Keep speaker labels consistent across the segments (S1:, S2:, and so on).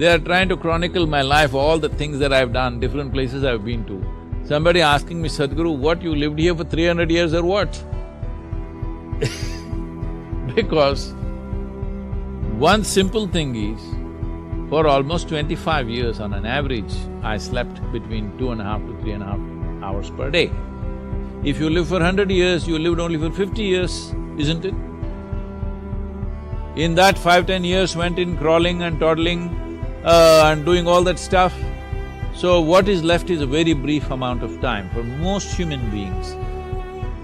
S1: They are trying to chronicle my life, all the things that I've done, different places I've been to. Somebody asking me, Sadhguru, what, you lived here for 300 years or what? Because one simple thing is, for almost 25 years on an average, I slept between 2.5 to 3.5 hours per day. If you live for 100 years, you lived only for 50 years, isn't it? In that 5–10 years went in crawling and toddling and doing all that stuff. So what is left is a very brief amount of time. For most human beings,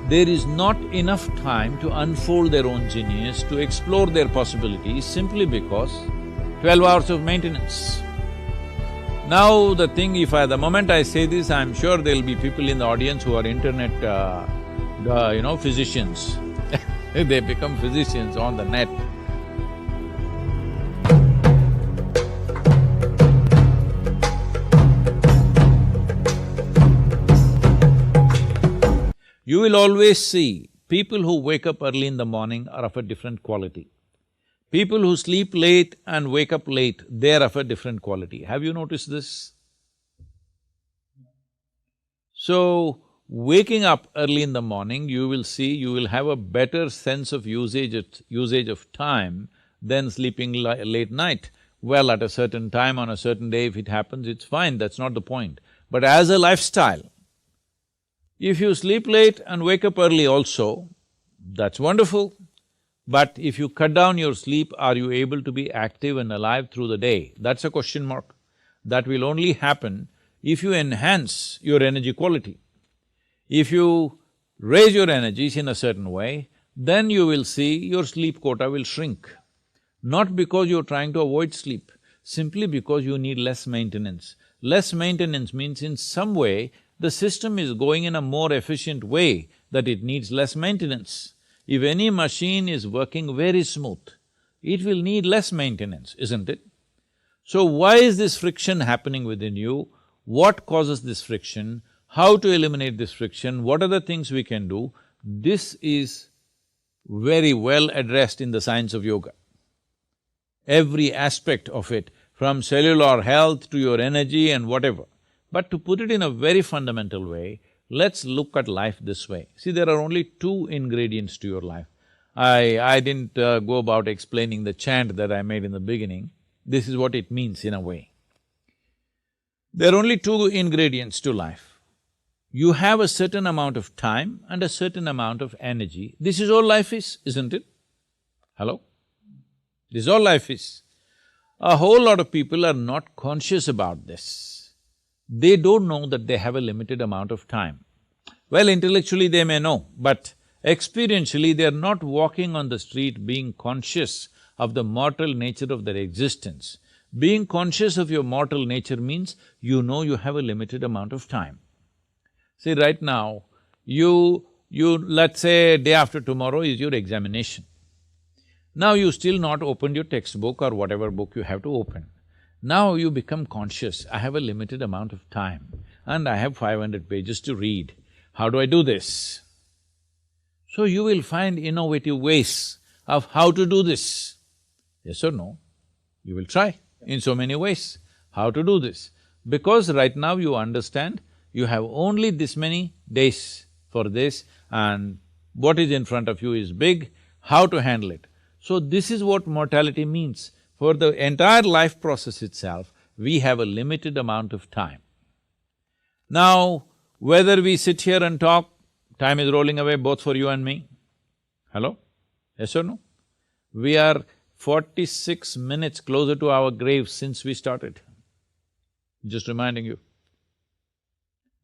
S1: there is not enough time to unfold their own genius, to explore their possibilities, simply because 12 hours of maintenance. Now the thing, the moment I say this, I'm sure there'll be people in the audience who are internet, physicians. They become physicians on the net. You will always see people who wake up early in the morning are of a different quality. People who sleep late and wake up late, they're of a different quality. Have you noticed this? So, waking up early in the morning, you will see, you will have a better sense of usage of time than sleeping late night. Well, at a certain time on a certain day, if it happens, it's fine, that's not the point. But as a lifestyle, if you sleep late and wake up early also, that's wonderful. But if you cut down your sleep, are you able to be active and alive through the day? That's a question mark. That will only happen if you enhance your energy quality. If you raise your energies in a certain way, then you will see your sleep quota will shrink. Not because you're trying to avoid sleep, simply because you need less maintenance. Less maintenance means in some way, the system is going in a more efficient way that it needs less maintenance. If any machine is working very smooth, it will need less maintenance, isn't it? So why is this friction happening within you? What causes this friction? How to eliminate this friction? What are the things we can do? This is very well addressed in the science of yoga. Every aspect of it, from cellular health to your energy and whatever. But to put it in a very fundamental way, let's look at life this way. See, there are only two ingredients to your life. I didn't go about explaining the chant that I made in the beginning. This is what it means in a way. There are only two ingredients to life. You have a certain amount of time and a certain amount of energy. This is all life is, isn't it? Hello? This is all life is. A whole lot of people are not conscious about this. They don't know that they have a limited amount of time. Well, intellectually they may know, but experientially they are not walking on the street being conscious of the mortal nature of their existence. Being conscious of your mortal nature means you know you have a limited amount of time. See, right now, let's say day after tomorrow is your examination. Now you still not opened your textbook or whatever book you have to open. Now you become conscious, I have a limited amount of time and I have 500 pages to read. How do I do this? So you will find innovative ways of how to do this. Yes or no? You will try in so many ways how to do this. Because right now you understand you have only this many days for this and what is in front of you is big, how to handle it. So this is what mortality means. For the entire life process itself, we have a limited amount of time. Now, whether we sit here and talk, time is rolling away both for you and me. Hello? Yes or no? We are 46 minutes closer to our graves since we started. Just reminding you.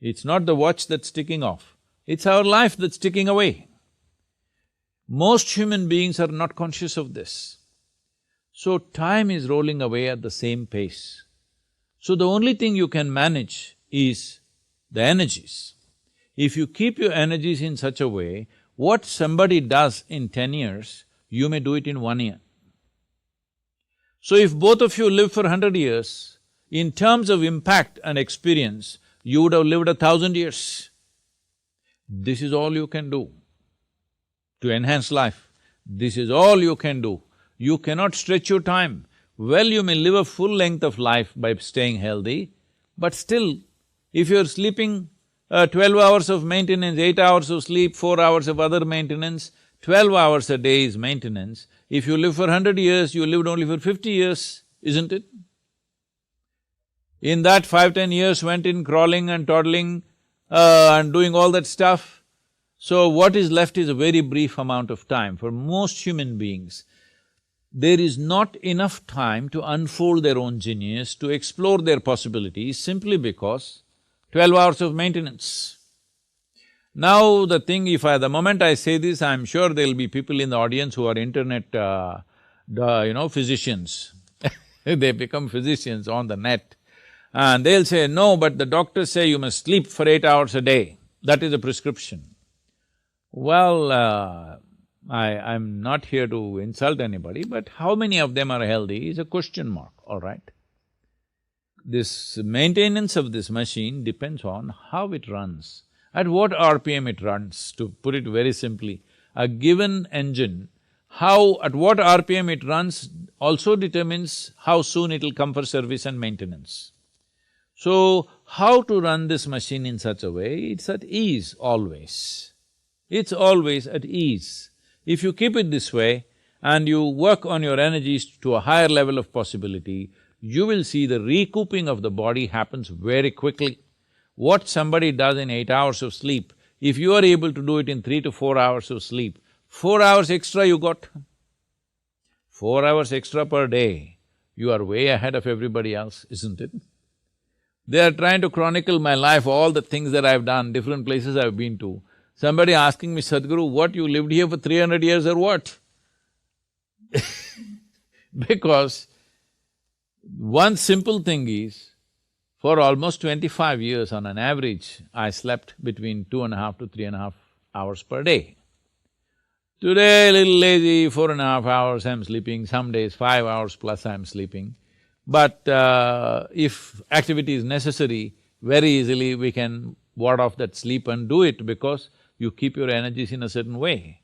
S1: It's not the watch that's ticking off, it's our life that's ticking away. Most human beings are not conscious of this. So time is rolling away at the same pace. So the only thing you can manage is the energies. If you keep your energies in such a way, what somebody does in 10 years, you may do it in 1 year. So if both of you live for 100 years, in terms of impact and experience, you would have lived 1,000 years. This is all you can do to enhance life. This is all you can do. You cannot stretch your time. Well, you may live a full length of life by staying healthy, but still, if you're sleeping 12 hours of maintenance, 8 hours of sleep, 4 hours of other maintenance, 12 hours a day is maintenance. If you live for 100 years, you lived only for 50 years, isn't it? In that 5–10 years went in crawling and toddling and doing all that stuff. So what is left is a very brief amount of time. For most human beings, there is not enough time to unfold their own genius, to explore their possibilities, simply because 12 hours of maintenance. Now the thing, the moment I say this, I'm sure there'll be people in the audience who are internet, physicians. They become physicians on the net. And they'll say, no, but the doctors say you must sleep for 8 hours a day. That is a prescription. Well, I'm not here to insult anybody, but how many of them are healthy is a question mark, all right? This maintenance of this machine depends on how it runs, at what RPM it runs, to put it very simply. A given engine, at what RPM it runs also determines how soon it'll come for service and maintenance. So, how to run this machine in such a way, it's at ease always. It's always at ease. If you keep it this way and you work on your energies to a higher level of possibility, you will see the recouping of the body happens very quickly. What somebody does in 8 hours of sleep, if you are able to do it in 3 to 4 hours of sleep, 4 hours extra you got. 4 hours extra per day, you are way ahead of everybody else, isn't it? They are trying to chronicle my life, all the things that I've done, different places I've been to. Somebody asking me, Sadhguru, what, you lived here for 300 years or what? Because one simple thing is, for almost 25 years on an average, I slept between 2.5 to 3.5 hours per day. Today, a little lazy, 4.5 hours I'm sleeping, some days 5 hours plus I'm sleeping. But if activity is necessary, very easily we can ward off that sleep and do it, because you keep your energies in a certain way.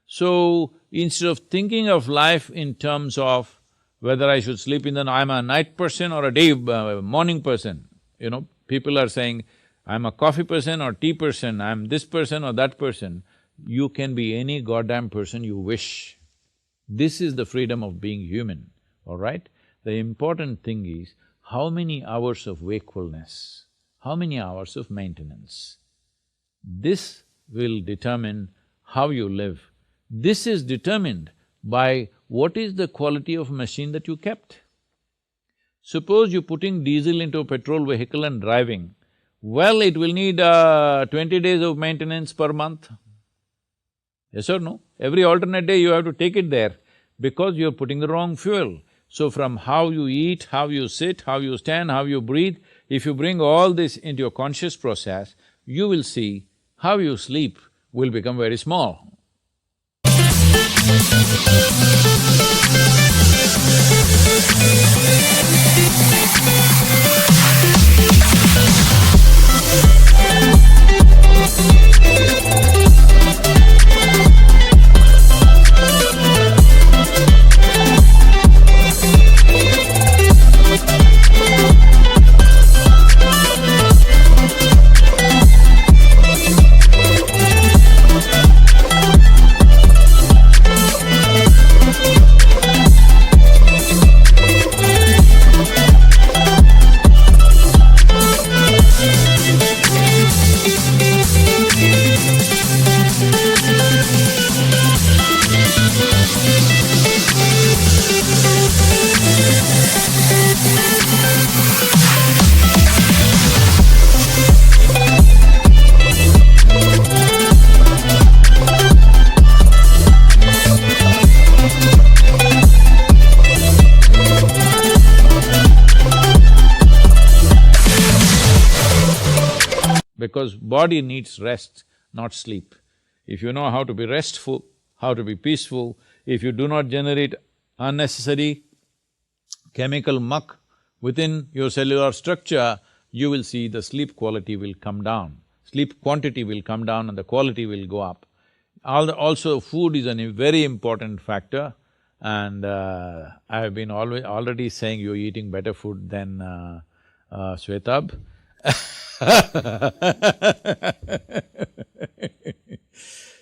S1: So, instead of thinking of life in terms of whether I should sleep in the… I'm a night person or a day… morning person, people are saying, I'm a coffee person or tea person, I'm this person or that person. You can be any goddamn person you wish. This is the freedom of being human, all right? The important thing is, how many hours of wakefulness, how many hours of maintenance. This will determine how you live. This is determined by what is the quality of machine that you kept. Suppose you're putting diesel into a petrol vehicle and driving, well, it will need 20 days of maintenance per month. Yes or no? Every alternate day you have to take it there because you're putting the wrong fuel. So from how you eat, how you sit, how you stand, how you breathe, if you bring all this into your conscious process, you will see how you sleep will become very small. Because body needs rest, not sleep. If you know how to be restful, how to be peaceful, if you do not generate unnecessary chemical muck within your cellular structure, you will see the sleep quality will come down. Sleep quantity will come down and the quality will go up. Also, food is a very important factor, And I have been already saying you're eating better food than Shwetab.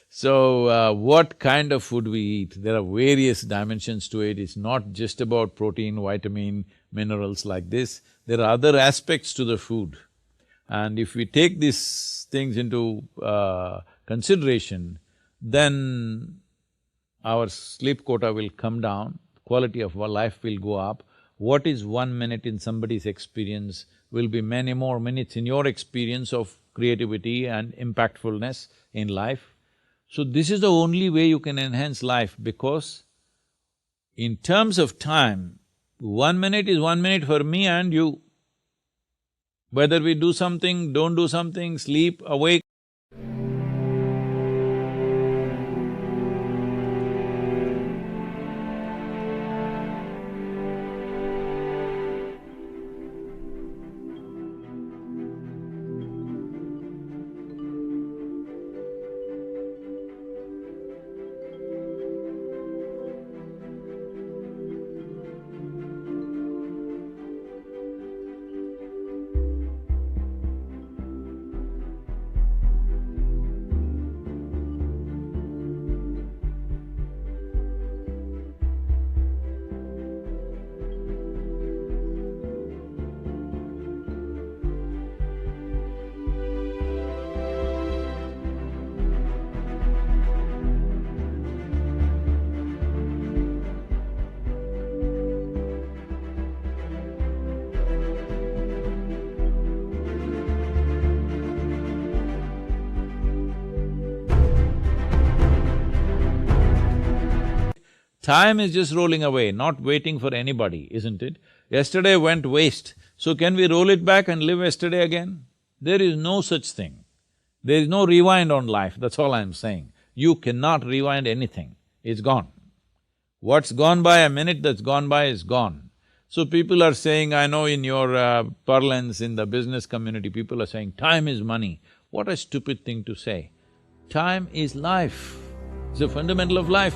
S1: So, what kind of food we eat, there are various dimensions to it. It's not just about protein, vitamin, minerals like this. There are other aspects to the food. And if we take these things into consideration, then our sleep quota will come down, quality of our life will go up. What is 1 minute in somebody's experience will be many more minutes in your experience of creativity and impactfulness in life. So this is the only way you can enhance life, because in terms of time, 1 minute is 1 minute for me and you. Whether we do something, don't do something, sleep, awake, time is just rolling away, not waiting for anybody, isn't it? Yesterday went waste, so can we roll it back and live yesterday again? There is no such thing. There is no rewind on life, that's all I'm saying. You cannot rewind anything, it's gone. What's gone by, a minute that's gone by is gone. So people are saying, I know in your parlance in the business community, people are saying, time is money. What a stupid thing to say. Time is life, it's a fundamental of life.